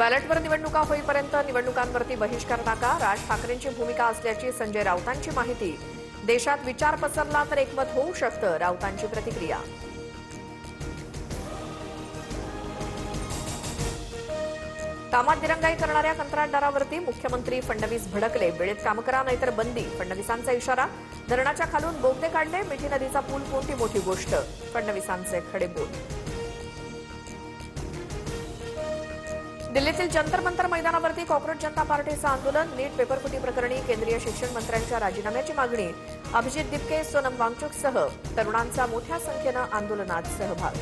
बॅलेटवर निवडणुका होईपर्यंत निवडणुकांवरती बहिष्कार टाका, राज ठाकरेंची भूमिका असल्याची संजय राऊतांची माहिती. देशात विचार पसरला तर एकमत होऊ शकतं, राऊतांची प्रतिक्रिया. कामात दिरंगाई करणाऱ्या कंत्राटदारावरती मुख्यमंत्री फडणवीस भडकले. वेळेत काम करा नाहीतर बंदी, फडणवीसांचा इशारा. धरणाच्या खालून बोगदे काढले, मिठी नदीचा पूल कोणती मोठी गोष्ट, फडणवीसांचे खडे बोल. दिल्लीतील जंतर मंतर मैदानावरती कॉक्रोच जनता पार्टीचं आंदोलन. नीट पेपरफुटी प्रकरणी केंद्रीय शिक्षण मंत्र्यांच्या राजीनाम्याची मागणी. अभिजित दिपके, सोनम वांगचुकसह तरुणांचा मोठ्या संख्येनं आंदोलनात सहभाग.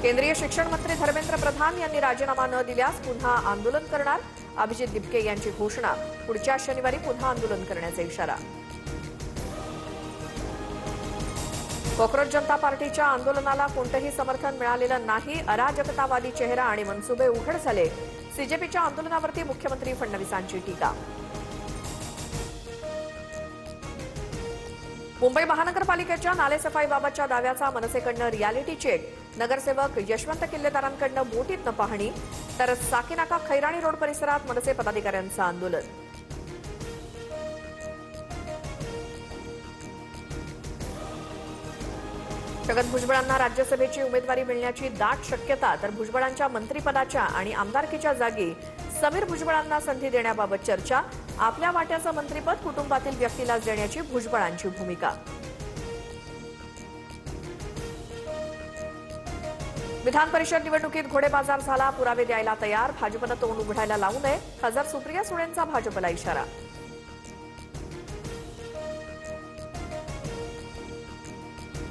केंद्रीय शिक्षण मंत्री धर्मेंद्र प्रधान यांनी राजीनामा न दिल्यास पुन्हा आंदोलन करणार. अभिजित दिपके यांची घोषणा. पुढच्या शनिवारी पुन्हा आंदोलन करण्याचा इशारा. कॉक्रोच जनता पार्टीच्या आंदोलनाला कोणतंही समर्थन मिळालेलं नाही. अराजकतावादी चेहरा आणि मनसुबे उघड झाले. सीजेपीच्या आंदोलनावरती मुख्यमंत्री फडणवीसांची टीका. मुंबई महानगरपालिकेच्या नालेसफाईबाबतच्या दाव्याचा मनसेकडनं रियालिटी चेक. नगरसेवक यशवंत किल्लेदारांकडनं बोटीतनं पाहणी. तर साकीनाका खैराणी रोड परिसरात मनसे पदाधिकाऱ्यांचं आंदोलन. छगन भुजबळांना राज्यसभेची उमेदवारी मिळण्याची दाट शक्यता. तर भुजबळांच्या मंत्रिपदाच्या आणि आमदारकीच्या जागी समीर भुजबळांना संधी देण्याबाबत चर्चा. आपल्या वाट्याचं मंत्रिपद कुटुंबातील व्यक्तीलाच देण्याची भुजबळांची भूमिका. विधान परिषद निवडणुकीत घोडेबाजार झाला. पुरावे द्यायला तयार. भाजपनं तोंड उघडायला लावू नये. खासदार सुप्रिया सुळेंचा भाजपला इशारा.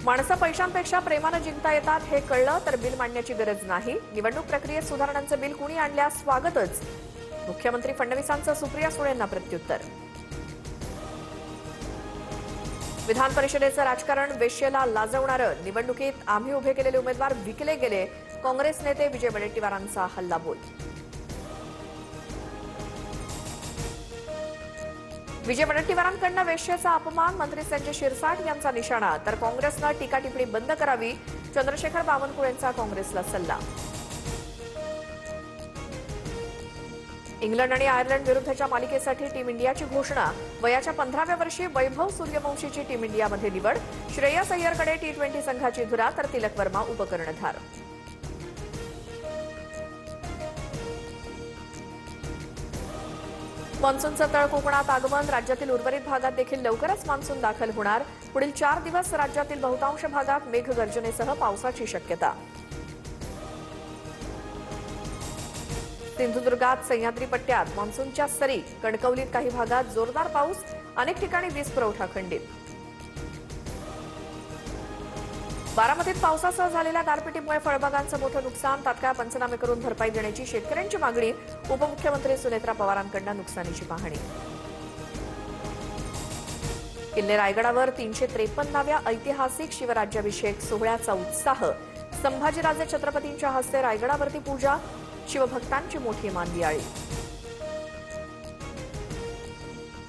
माणसं पैशांपेक्षा प्रेमानं जिंकता येतात हे कळलं तर बिल मांडण्याची गरज नाही. निवडणूक प्रक्रियेत सुधारणांचं बिल कुणी आणल्यास स्वागतच. मुख्यमंत्री फडणवीसांचं सुप्रिया सुळेंना प्रत्युत्तर. विधान परिषदेचं राजकारण वेश्येला लाजवणारं. निवडणुकीत आम्ही उभे केलेले उमेदवार विकले गेले. काँग्रेस नेते विजय वडेट्टीवारांचा हल्लाबोल. विजय वडेट्टीवारांकडनं वेश्येचा अपमान. मंत्री संजय शिरसाट यांचा निशाणा. तर काँग्रेसनं टीका टिप्पणी बंद करावी. चंद्रशेखर बावनकुळेंचा काँग्रेसला सल्ला. इंग्लंड आणि आयर्लंड विरुद्धच्या मालिकेसाठी टीम इंडियाची घोषणा. वयाच्या 15व्या वर्षी वैभव सूर्यवंशीची टीम इंडियामध्ये निवड. श्रेयस अय्यरकडे T20 संघाची धुरा. तर तिलक वर्मा उपकर्णधार. मान्सूनचं तळ कोकणात आगमन. राज्यातील उर्वरित भागात देखील लवकरच मान्सून दाखल होणार. पुढील 4 दिवस राज्यातील बहुतांश भागात मेघगर्जनेसह पावसाची शक्यता. सिंधुदुर्गात सह्याद्री पट्ट्यात मान्सूनच्या सरी. कणकवलीत काही भागात जोरदार पाऊस. अनेक ठिकाणी वीज पुरवठा खंडित. बारामतीत पावसासह झालेल्या गारपिटीमुळे फळबागांचं मोठं नुकसान. तात्काळ पंचनामे करून भरपाई देण्याची शेतकऱ्यांची मागणी. उपमुख्यमंत्री सुनेत्रा पवारांकडून नुकसानीची पाहणी. किल्ले रायगडावर 353व्या ऐतिहासिक शिवराज्याभिषेक सोहळ्याचा उत्साह. संभाजीराजे छत्रपतींच्या हस्ते रायगडावरती पूजा. शिवभक्तांची मोठी मानदियाळी.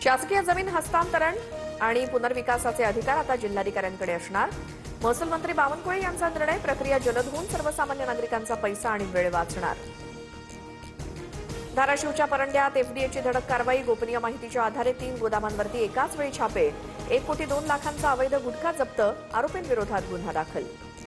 शासकीय जमीन हस्तांतरण आणि पुनर्विकासाचे अधिकार आता जिल्हाधिकाऱ्यांकडे असणार. महसूल मंत्री बावनकुळे यांचा निर्णय. प्रक्रिया जलद होऊन सर्वसामान्य नागरिकांचा पैसा आणि वेळ वाचणार. धाराशिवच्या परंड्यात एफडीएची धडक कारवाई. गोपनीय माहितीच्या आधारे 3 गोदामांवरती एकाच वेळी छापे. 1 कोटी 2 लाखांचा अवैध गुटखा जप्त. आरोपींविरोधात गुन्हा दाखल.